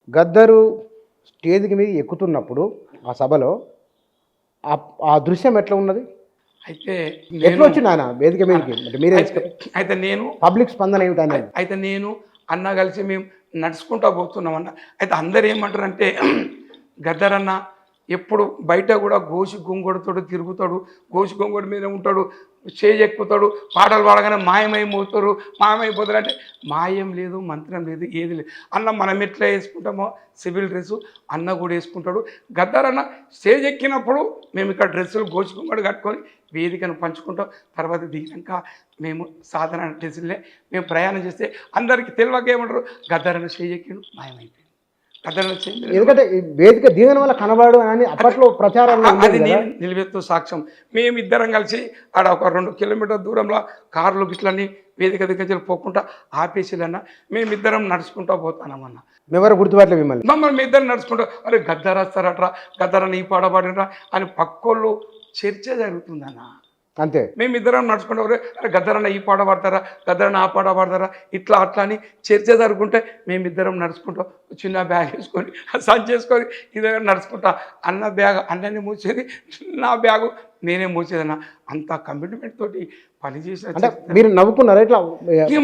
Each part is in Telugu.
గద్దరు స్టేజ్‌కి మీద ఎక్కుతున్నప్పుడు ఆ సభలో ఆ దృశ్యం ఎట్లా ఉన్నది? అయితే ఎట్లొచ్చిండు ఆయన వేదిక మీదకి? అంటే మీరే అయితే నేను పబ్లిక్ స్పందన ఏమిటనేది? అయితే నేను అన్న కలిసి మేము నడుచుకుంటా పోతున్నామన్న. అయితే అందరు ఏమంటారంటే గద్దరన్న ఎప్పుడు బయట కూడా గోసి గొంగొడుతాడు, తిరుగుతాడు, గోసి గొంగొడి మీద ఉంటాడు, స్టేజ్ ఎక్కుతాడు, పాటలు పాడగానే మాయమైపోతారు, మాయమైపోతారు అంటే మాయం లేదు, మంత్రం లేదు, ఏది లేదు. అన్న మనం ఎట్లా వేసుకుంటామో సివిల్ డ్రెస్సు అన్న కూడా వేసుకుంటాడు. గద్దరన్న స్టేజ్ ఎక్కినప్పుడు మేము ఇక్కడ డ్రెస్సులు గోసి గొంగడు కట్టుకొని వేదికను పంచుకుంటాం. తర్వాత దిగినాక మేము సాధారణ డ్రెస్సులే మేము ప్రయాణం చేస్తే అందరికీ తెలియక ఏమంటారు, గద్దరన్న స్టేజ్ ఎక్కిండు మాయమైపోయింది, గద్దరన్న స్టేజ్. ఎందుకంటే ఈ వేదిక దిగడం వల్ల కనబడు అని అప్పట్లో ప్రచారం అది నేను నిలబెత్తు సాక్ష్యం. మేమిద్దరం కలిసి ఆడ ఒక 2 కిలోమీటర్ల దూరంలో కార్లు గిట్లన్నీ వేదిక దగ్గర పోకుండా ఆపేసిలన్న మేమిద్దరం నడుచుకుంటూ పోతానమన్న. ఎవరు గుర్తుపట్టలే మిమ్మల్ని? మమ్మల్ని మీ ఇద్దరు నడుచుకుంటూ అరే గద్దర వస్తారట్రా, గద్దరన్న ఈ పాడబడినరా అని పక్కోళ్ళు చర్చ జరుగుతుందన్న. అంతే. మేమిద్దరం నడుచుకుంటూ అరే గద్దరన్న ఈ పాట పాడతారా, గద్దరన్న ఆ పాట పాడతారా, ఇట్లా అట్లా అని చర్చ జరుగుకుంటే మేమిద్దరం నడుచుకుంటాం చిన్న బ్యాగ్ వేసుకొని సంచి వేసుకొని ఇదే నడుచుకుంటా. అన్న బ్యాగ్ అన్నని మూసేది, నా బ్యాగు నేనే మూసేదన్న. అంత కమిట్మెంట్ తోటి పనిచేసిన. మీరు నవ్వుకున్నారా ఇట్లా?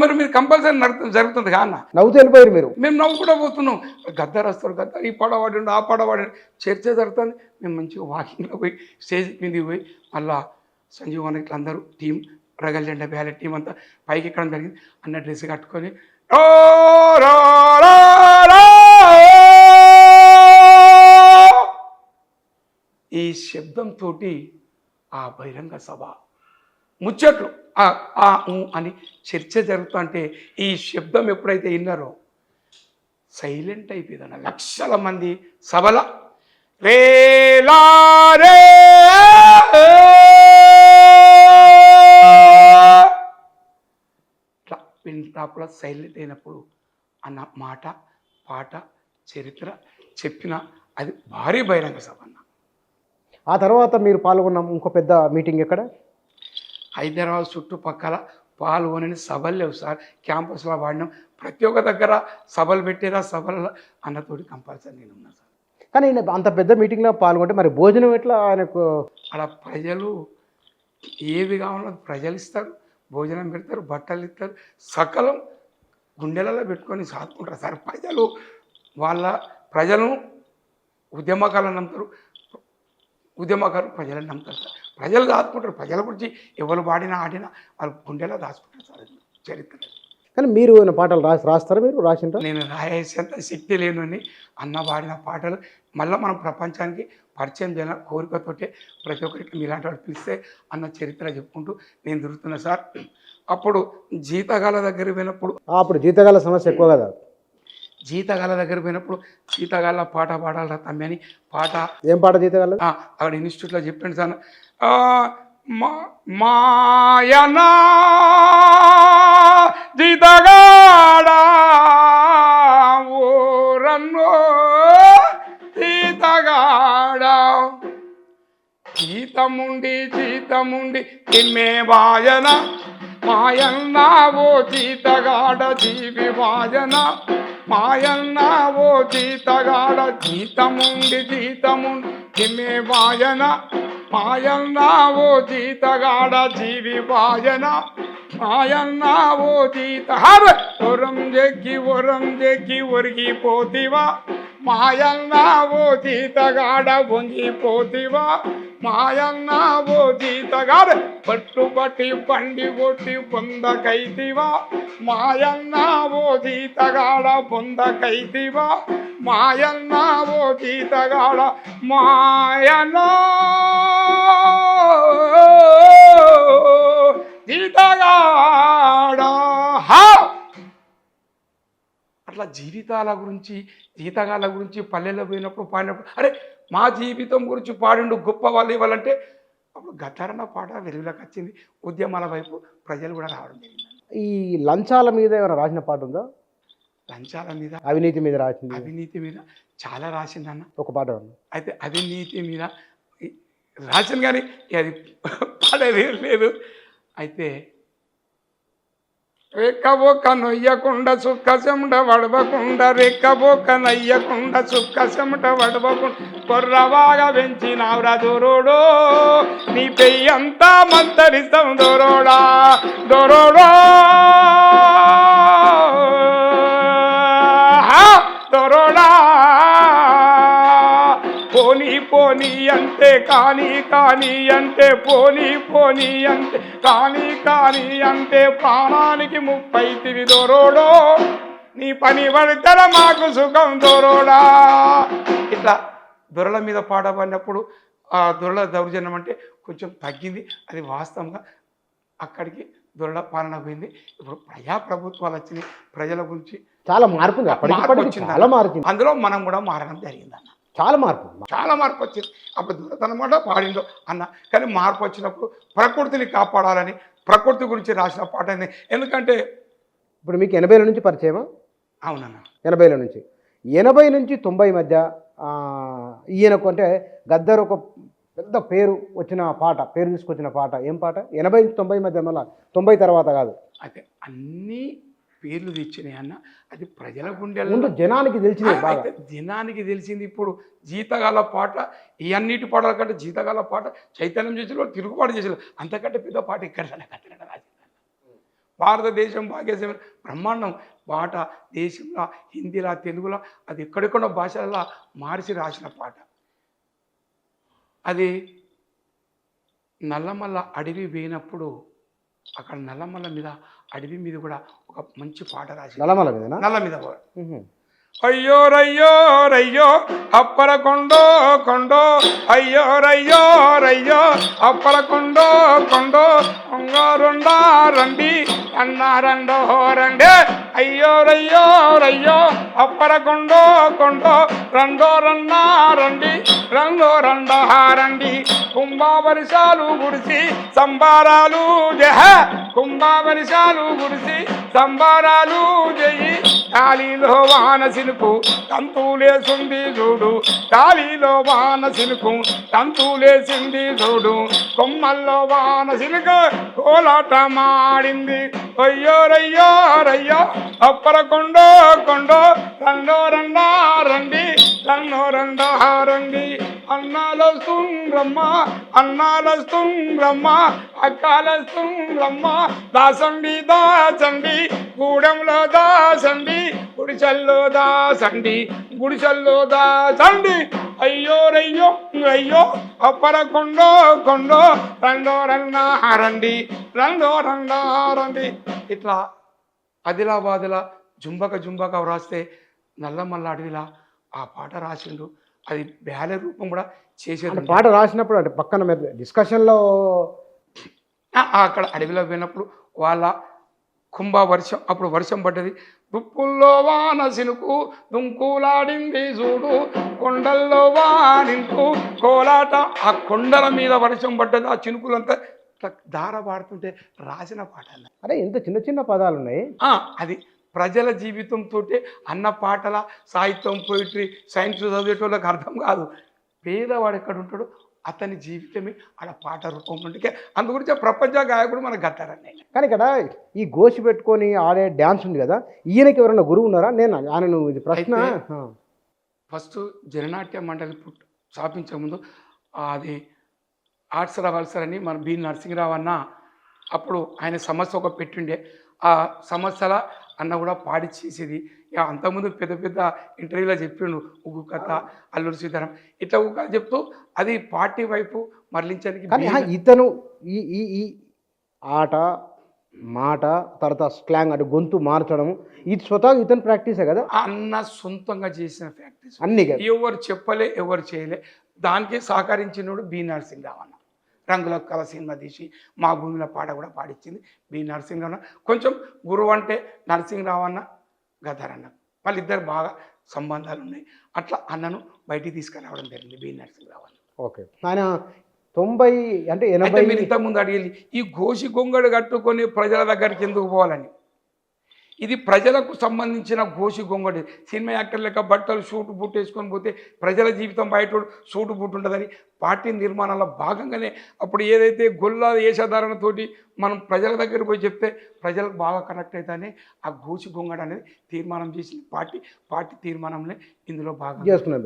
మరి మీరు కంపల్సరీ జరుగుతుంది కా అన్న. నవ్వుతూ వెళ్ళిపోయారు మీరు? మేము నవ్వుకుంటూ పోతున్నాం. గద్దరు వస్తారు, గద్దరు ఈ పాడవాడి ఆ పాడవాడి చర్చ జరుగుతుంది. మేము మంచిగా వాకింగ్లో పోయి స్టేజ్ మీదకి పోయి మళ్ళా సంజీవన్ ఇట్లా అందరూ టీం రగల్ జెండా బ్యాలెట్ టీం అంతా పైకి ఎక్కడం జరిగింది. అన్న డ్రెస్ కట్టుకొని ఈ శబ్దంతో ఆ బహిరంగ సభ ముచ్చట్లు అని చర్చ జరుగుతుంటే ఈ శబ్దం ఎప్పుడైతే విన్నారో సైలెంట్ అయిపోయిందన్న. లక్షల మంది సభల రేలా రే ఇట్లా వింటాపుల సైలెంట్ అయినప్పుడు అన్న మాట పాట చరిత్ర చెప్పిన అది భారీ బహిరంగ సభ అన్న. ఆ తర్వాత మీరు పాల్గొన్న ఇంకో పెద్ద మీటింగ్ ఎక్కడ? హైదరాబాద్ చుట్టుపక్కల పాల్గొనని సభలు లేవు సార్. క్యాంపస్లో వాడినాం, ప్రతి ఒక్క దగ్గర సభలు పెట్టేరా, సభల అన్నతోటి కంపల్సరీ నేను ఉన్నా సార్. కానీ అంత పెద్ద మీటింగ్లో పాల్గొంటే మరి భోజనం ఎట్లా ఆయనకు? అలా ప్రజలు ఏవి కావాలో ప్రజలు ఇస్తారు, భోజనం పెడతారు, బట్టలు ఇస్తారు, సకలం గుండెలలో పెట్టుకొని సాదుకుంటారు సార్. ప్రజలను ఉద్యమకాలను నమ్ముతారు, ఉద్యమకాలు ప్రజలను నమ్ముతారు సార్. ప్రజలు దాచుకుంటారు, ప్రజల గురించి ఎవరు పాడినా ఆడినా వాళ్ళు గుండెలో దాచుకుంటారు సార్. అది చరిత్ర. కానీ మీరు పాటలు రాస్తారా? మీరు రాసింటారు? నేను రాయేసేంత శక్తి లేని అన్న పాడిన పాటలు మళ్ళీ మనం ప్రపంచానికి పరిచయం చేయాలని కోరికతోటే ప్రతి ఒక్కరికి మీలాంటి వాళ్ళు పిలిస్తే అన్న చరిత్ర చెప్పుకుంటూ నేను తిరుగుతున్నా సార్. అప్పుడు జీతగాల దగ్గర పోయినప్పుడు, అప్పుడు జీతగాల సమస్య ఎక్కువ కదా? జీతగాల దగ్గర పోయినప్పుడు జీతగాల పాట పాడాలరా తమ్మి అని పాట. ఏం పాట జీతగాల? అక్కడ ఇన్స్టిట్యూట్లో చెప్పండి సార్. మాయనా జీతగాడా ఊరన్నో జీతగాడా జీతముండి తిమ్మే వాయన మాయన్న ఓ జీతగాడ జీవి వాయన మాయన్న ఓ జీతగాడ జీతముండి తిమ్మే వాయన మాయన్న ఓ జీతగాడ జీవి వాయన మాయన్న ఓ జీత ఒరం జెక్కి ఒరిగిపోతివా మాయన్న ఓ జీతగాడ వంగిపోతివా మాయన్న ఓ జీతగాడ పట్టుబట్టి పండి కొట్టి పొందకైతివా మాయన్న ఓ జీతగాడ పొందకైతివా మాయన్న ఓ జీతగాడ మాయన్న జీతగాడ. అట్లా జీవితాల గురించి జీతగాల గురించి పల్లెల్లో పోయినప్పుడు పాడినప్పుడు అరే మా జీవితం గురించి పాడిండు గొప్ప వాళ్ళు ఇవ్వాలంటే అప్పుడు గద్దరన్న పాట వెలుగులోకి వచ్చింది. ఉద్యమాల వైపు ప్రజలు కూడా రావడం జరిగింది. ఈ లంచాల మీద ఏమైనా రాసిన పాట ఉందా? లంచాల మీద, అవినీతి మీద రాసింది? అవినీతి మీద చాలా రాసిందన్న. ఒక పాట అయితే అవినీతి మీద రాసింది కానీ అది పాడేది లేదు. అయితే రెక్కబొక్క నొయ్యకుండా సుక్క చెమట వడవకుండా రెక్కబొక్క నయ్యకుండా సుక్క చెమట వడవకుండా కొర్రవాగా పెంచినావురా దొరోడో నీ పెయ్యంతా మంతరిస్తాం దొరోడా దొరోడో దొరోడా పోనీ పోనీ అంటే కానీ కానీ అంటే పోనీ పోనీ అంటే కానీ కానీ అంటే ప్రాణానికి 30 దొరోడో నీ పని పడితేర మాకు సుఖం దొరోడా. ఇట్లా దొరల మీద పాట పడినప్పుడు ఆ దొరల దౌర్జన్యం అంటే కొంచెం తగ్గింది. అది వాస్తవంగా అక్కడికి దొరల పాలన పోయింది. ఇప్పుడు ప్రజాప్రభుత్వాలు వచ్చినాయి. ప్రజల గురించి చాలా మార్పు ఉంది. మార్పు వచ్చింది. చాలా మారింది. అందులో మనం కూడా మారడం జరిగిందన్న. చాలా మార్పు చాలా మార్పు వచ్చింది. అప్పుడు దొరతనమాట పాడిందో అన్న. కానీ మార్పు వచ్చినప్పుడు ప్రకృతిని కాపాడాలని ప్రకృతి గురించి రాసిన పాట అయింది. ఎందుకంటే ఇప్పుడు మీకు 80ల నుంచి పరిచయమా? అవునన్న. 80ల నుంచి 80 నుంచి 90 మధ్య ఈయనకు అంటే గద్దర్ ఒక పెద్ద పేరు వచ్చిన పాట, పేరు తీసుకొచ్చిన పాట ఏం పాట? 80 నుంచి 90 మధ్య, మళ్ళీ 90 తర్వాత కాదు. అయితే అన్ని పేర్లు తెచ్చినాయి అన్న. అది ప్రజల గుండెల్లో ముందు జనానికి తెలిసింది బాగా. జనానికి తెలిసింది. ఇప్పుడు జీతగాల పాట ఈ అన్నిటి పాటల కంటే జీతగాల పాట చైతన్యం చేసిన తిరుగుబాటు చేసిన అంతకంటే పెద్ద పాట ఇక్కడ రాజు. భారతదేశం భాగ్యదేశం బ్రహ్మాండం పాట. దేశంలో హిందీలా తెలుగులో అది ఎక్కడెక్కడో భాషలలో మార్చి రాసిన పాట. అది నల్లమల్ల అడవి పోయినప్పుడు అక్కడ నల్లమల్ల మీద అడవి మీద కూడా ఒక మంచి పాట రాసి నల్లమల్ల మీద నల్ల మీద అయ్యో రయ్యో రయ్యో అప్పర కొండో కొండో అయ్యో రయ్యో రయ్యో అప్పర కొండో కొండో రెండా రండి అన్నా రెండో రండే అయ్యో రయ్యో రయ్యో అప్పర కొండో కొండో రెండో రన్నా రండి రెండో రెండా రండి కుంభావర్షాలు గుడిసి సంబారాలు జహ కుంభావర్షాలు గుడిసి సంబారాలు జయి గాలిలో వాన సినుకు తంతులేసింది చూడు గాలిలో వాన సినుకు తంతులేసింది చూడు కొమ్మల్లో వాన సినుకు కోలాట మాడింది అయ్యో రయ్యో రయ్యో అప్పర కొండో కొండో రెండో రెండా రండి రెండో రెండా రండి అన్నాలొస్తుండ్రమ్మ అన్నాలొస్తుండ్రమ్మ అక్కాలొస్తుండ్రమ్మ దాసండి దాసండి గూడెంలో దాసండి గుడిసెల్లో దాసండి గుడిసెల్లో దాసండి అయ్యో రయ్యో అయ్యో అప్పర కొండో కొండో రెండో రెండా రండి రెండో రెండా రండి. ఇట్లా ఆదిలాబాద్లా జుంబక జుంబక రాస్తే నల్లమల్ల అడవిలా ఆ పాట రాసిండు. అది బ్యాలె రూపం కూడా చేసేది. పాట రాసినప్పుడు అంటే పక్కన మీరు డిస్కషన్లో అక్కడ అడవిలో పోయినప్పుడు వాళ్ళ వర్షం అప్పుడు వర్షం పడ్డది. దుప్పుల్లో వాన సినుకు దుంకులాడింది చూడు కొండల్లో వానింకు కోలాట. ఆ కొండల మీద వర్షం పడ్డది. ఆ చినుకులంతా దార పాడుతుంటే రాసిన పాట. అరే ఎంత చిన్న చిన్న పదాలు ఉన్నాయి. అది ప్రజల జీవితంతో అన్న పాటల సాహిత్యం పోయిటరీ సైన్స్ చదివేటోళ్ళకి అర్థం కాదు. పేదవాడు ఎక్కడ ఉంటాడో అతని జీవితమే ఆడ పాట రూపం ఉంటే అందుగురించి ప్రపంచ గాయకుడు మన గద్దారని. కానీ ఇక్కడ ఈ గోషి పెట్టుకొని ఆడే డ్యాన్స్ ఉంది కదా, ఈయనకి ఎవరైనా గురువు ఉన్నారా? నేను ఇది ప్రశ్న. ఫస్ట్ జననాట్య మండలి స్థాపించే ముందు అది ఆర్ట్స్ వల్సర్ అని మన బి నరసింహరావు అన్న అప్పుడు ఆయన సమస్య ఒక పెట్టిండే. ఆ సమస్యల అన్న కూడా పాడి చేసేది. ఇక అంతకుముందు పెద్ద పెద్ద ఇంటర్వ్యూలో చెప్పిండు ఉగ్గు కథ అల్లూరి సీతారాం ఇట్లా ఉగ్గు చెప్తూ అది పార్టీ వైపు మరలించడానికి. ఇతను ఈ ఈ ఈ ఆట మాట తర్వాత స్లాంగ్ అంటే గొంతు మార్చడం ఇది స్వతహాగా ఇతను ప్రాక్టీసే కదా. అన్న సొంతంగా చేసిన ప్రాక్టీస్ అన్ని ఎవరు చెప్పలే ఎవరు చేయలే. దానికి సహకరించినోడు బి నరసింహరావు అన్న. రంగుల కళ సినిమా తీసి మా భూమిలో పాట కూడా పాడించింది బి నరసింహరావు. కొంచెం గురువు అంటే నరసింహరావు అన్న గద్దర్ అన్న వాళ్ళిద్దరు బాగా సంబంధాలు ఉన్నాయి. అట్లా అన్నను బయటికి తీసుకురావడం జరిగింది బి నరసింహరావు అన్న. ఓకే. ఆయన 90 అంటే 80 మీరు ఇంతకుముందు అడిగి ఈ గోషి గొంగడు కట్టుకొని ప్రజల దగ్గరికి ఎందుకు పోవాలని. ఇది ప్రజలకు సంబంధించిన గోసి గొంగడి. సినిమా యాక్టర్ లెక్క బట్టలు సూటు బూట్ వేసుకొని పోతే ప్రజల జీవితం బయట సూటు బూట్ ఉంటుందని పార్టీ నిర్మాణంలో భాగంగానే అప్పుడు ఏదైతే గొల్ల వేషధారణతోటి మనం ప్రజల దగ్గర పోయి చెప్తే ప్రజలకు బాగా కనెక్ట్ అవుతానే ఆ గోసి గొంగడి అనేది తీర్మానం చేసింది పార్టీ తీర్మానంలో ఇందులో భాగం చేసుకున్నాం.